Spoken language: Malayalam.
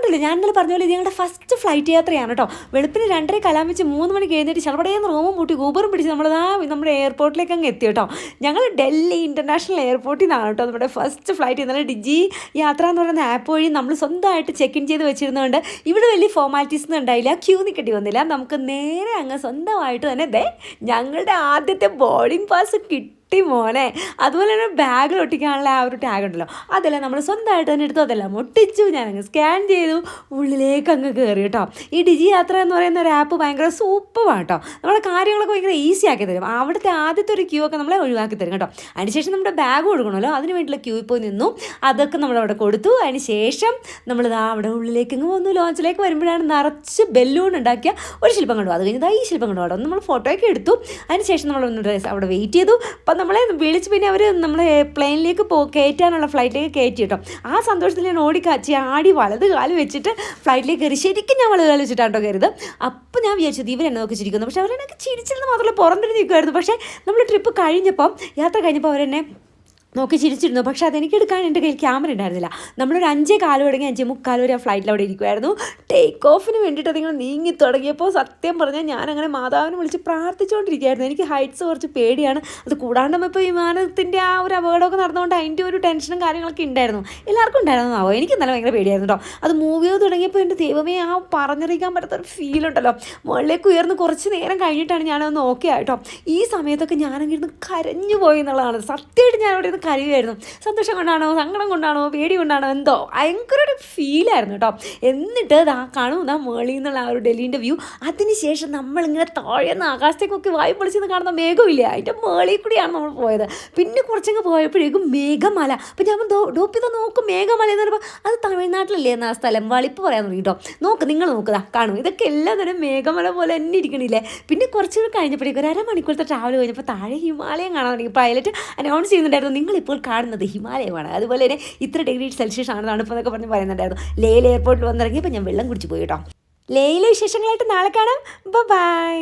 ഒന്നുമില്ല, ഞാൻ ഇന്നലെ പറഞ്ഞ പോലെ ഇത് ഞങ്ങളുടെ ഫസ്റ്റ് ഫ്ലൈറ്റ് യാത്രയാണ് കേട്ടോ. വെളുപ്പിന് 2:30 കലാമിച്ച് 3 മണിക്ക് എഴുന്നേറ്റ് ചടപടേന്ന് റൂമും പൂട്ടി ഊബറും പിടിച്ച് നമ്മുടെ എയർപോർട്ടിലേക്ക് അങ്ങ് എത്തി കേട്ടോ. ഞങ്ങൾ ഡൽഹി ഇൻ്റർനാഷണൽ എയർപോർട്ടിൽ നിന്നാണ് കേട്ടോ നമ്മുടെ ഫസ്റ്റ് ഫ്ലൈറ്റ്. ഇന്നലെ ഡിജി യാത്ര എന്ന് പറയുന്ന ആപ്പ് വഴി നമ്മൾ സ്വന്തമായിട്ട് ചെക്ക് ഇൻ ചെയ്ത് വെച്ചിരുന്നതുകൊണ്ട് ഇവിടെ വലിയ ഫോർമാലിറ്റീസ് ഒന്നും ഉണ്ടായില്ല, ക്യൂ നിൽക്കേണ്ടി വന്നില്ല. നമുക്ക് നേരെ അങ്ങ് സ്വന്തമായിട്ട് തന്നെ ഞങ്ങളുടെ ആദ്യത്തെ ബോർഡിംഗ് പാസ് കിട്ടി മോനെ. അതുപോലെ തന്നെ ബാഗിൽ ഒട്ടിക്കാനുള്ള ആ ഒരു ടാഗ് ഉണ്ടല്ലോ, അതെല്ലാം നമ്മൾ സ്വന്തമായിട്ട് തന്നെ എടുത്തു. അതെല്ലാം ഒട്ടിച്ചു, ഞാനങ്ങ് സ്കാൻ ചെയ്തു, ഉള്ളിലേക്ക് അങ്ങ് കയറി കേട്ടോ. ഈ ഡിജി യാത്ര എന്ന് പറയുന്ന ഒരു ആപ്പ് ഭയങ്കര സൂപ്പറാണ് കേട്ടോ. നമ്മുടെ കാര്യങ്ങളൊക്കെ ഭയങ്കര ഈസി ആക്കി തരും. അവിടുത്തെ ആദ്യത്തെ ഒരു ക്യൂ ഒക്കെ നമ്മളെ ഒഴിവാക്കി തരും കേട്ടോ. അതിനുശേഷം നമ്മുടെ ബാഗ് കൊടുക്കണമല്ലോ, അതിന് വേണ്ടിയുള്ള ക്യൂവിൽ പോയി നിന്നു, അതൊക്കെ നമ്മളവിടെ കൊടുത്തു. അതിനുശേഷം നമ്മളിതാ അവിടെ ഉള്ളിലേക്ക് അങ്ങ് വന്നു. ലോഞ്ചിലേക്ക് വരുമ്പോഴാണ് നിറച്ച് ബലൂൺ ഉണ്ടാക്കിയ ഒരു ശില്പം കണ്ടു. അത് കഴിഞ്ഞാൽ ഈ ശില്പം കണ്ടു. അവിടെ നമ്മൾ ഫോട്ടോയൊക്കെ എടുത്തു. അതിനുശേഷം നമ്മൾ അവിടെ വെയിറ്റ് ചെയ്തു. അപ്പം നമ്മളെ വിളിച്ച് പിന്നെ അവർ നമ്മളെ പ്ലെയിനിലേക്ക് കയറ്റാനുള്ള ഫ്ലൈറ്റിലേക്ക് കയറ്റി കേട്ടോ. ആ സന്തോഷത്തിൽ ഞാൻ ആടി വലത് കാല് വെച്ചിട്ട് ഫ്ലൈറ്റിലേക്ക് കയറി. ശരിക്കും ഞാൻ വലത് കാല് വെച്ചിട്ടാണ് കേട്ടോ കയറിയത്. അപ്പോൾ ഞാൻ വിചാരിച്ചത് ഇവരെന്നെ നോക്കി ചിരിക്കുന്നു, പക്ഷേ അവരെന്നൊക്കെ ചിരിച്ചിരുന്ന് മാത്രമല്ല പുറംതിരിഞ്ഞ് നിൽക്കുമായിരുന്നു. പക്ഷേ നമ്മൾ ട്രിപ്പ് കഴിഞ്ഞപ്പം യാത്ര കഴിഞ്ഞപ്പോൾ അവരെന്നെ നോക്കി ചിരിച്ചിരുന്നു. പക്ഷേ അതെനിക്ക് എടുക്കാൻ എൻ്റെ കയ്യിൽ ക്യാമറ ഉണ്ടായിരുന്നില്ല. നമ്മളൊരു 5:15 തുടങ്ങി 5:45 വരെ ആ ഫ്ലൈറ്റിൽ അവിടെ ഇരിക്കുമായിരുന്നു. ടേക്ക് ഓഫിന് വേണ്ടിയിട്ട് അതിങ്ങനെ നീങ്ങി തുടങ്ങിയപ്പോൾ സത്യം പറഞ്ഞാൽ ഞാനങ്ങനെ മാതാവിനെ വിളിച്ച് പ്രാർത്ഥിച്ചുകൊണ്ടിരിക്കുകയായിരുന്നു. എനിക്ക് ഹൈറ്റ്സ് കുറച്ച് പേടിയാണ്. അത് കൂടാണ്ട് ഇപ്പോൾ വിമാനത്തിൻ്റെ ആ ഒരു അപകടമൊക്കെ നടന്നുകൊണ്ട് അതിൻ്റെ ഒരു ടെൻഷനും കാര്യങ്ങളൊക്കെ ഉണ്ടായിരുന്നു. എല്ലാവർക്കും ഉണ്ടായിരുന്നതാവോ, എനിക്ക് നല്ല ഭയങ്കര പേടിയായിരുന്നു കേട്ടോ. അത് മൂവിയോ തുടങ്ങിയപ്പോൾ എൻ്റെ ദൈവമേ ആ പറഞ്ഞറിയിക്കാൻ പറ്റാത്തൊരു ഫീലുണ്ടല്ലോ. മുകളിലേക്ക് ഉയർന്ന് കുറച്ച് നേരം കഴിഞ്ഞിട്ടാണ് ഞാനതൊന്ന് ഓക്കെ ആയിട്ടോ. ഈ സമയത്തൊക്കെ ഞാനങ്ങിരുന്ന് കരഞ്ഞു പോയി എന്നുള്ളതാണ് സത്യമായിട്ട്. ഞാൻ അവിടെ കരയുമായിരുന്നു. സന്തോഷം കൊണ്ടാണോ, സങ്കടം കൊണ്ടാണോ, പേടി കൊണ്ടാണോ, എന്തോ ഭയങ്കര ഒരു ഫീലായിരുന്നു കേട്ടോ. എന്നിട്ട് കാണും മേളിൽ നിന്നുള്ള ആ ഒരു ഡൽഹിൻ്റെ വ്യൂ. അതിനുശേഷം നമ്മളിങ്ങനെ താഴെന്ന് ആകാശത്തേക്കൊക്കെ വായു പൊളിച്ചെന്ന് കാണുന്ന മേഘമില്ല, അതിൻ്റെ മേളിൽ കൂടിയാണ് നമ്മൾ പോയത്. പിന്നെ കുറച്ചൊക്കെ പോയപ്പോഴേക്കും മേഘമല. അപ്പം ഞാൻ ഡോപ്പിതാ നോക്കും മേഘമല എന്ന് പറയുമ്പോൾ അത് തമിഴ്നാട്ടിലല്ലേ എന്ന ആ സ്ഥലം വളിപ്പ് പറയാൻ തുടങ്ങി കേട്ടോ. നിങ്ങൾ നോക്കുക കാണും, ഇതൊക്കെ എല്ലാം തന്നെ മേഘമല പോലെ തന്നെ ഇരിക്കണില്ലേ. പിന്നെ കുറച്ചുകൂടി കഴിഞ്ഞപ്പോഴേക്കും ഒരു അരമണിക്കൂറത്തെ ട്രാവൽ കഴിഞ്ഞപ്പോൾ താഴെ ഹിമാലയം കാണാൻ തുടങ്ങി. പൈലറ്റ് അനൗൺസ് ചെയ്യുന്നുണ്ടായിരുന്നു, നിങ്ങളിപ്പോൾ കാണുന്നത് ഹിമാലയമാണ്, അതുപോലെ തന്നെ ഇത്ര ഡിഗ്രി സെൽഷ്യസ് ആണ് തണുപ്പെന്നൊക്കെ പറഞ്ഞ് പറയുന്നുണ്ടായിരുന്നു. ലേയിൽ എയർപോർട്ടിൽ വന്നിറങ്ങിയപ്പോൾ ഞാൻ വെള്ളം കുടിച്ച് പോയി കേട്ടോ. ലേയിലെ വിശേഷങ്ങളായിട്ട് നാളെ കാണാം. ബൈ.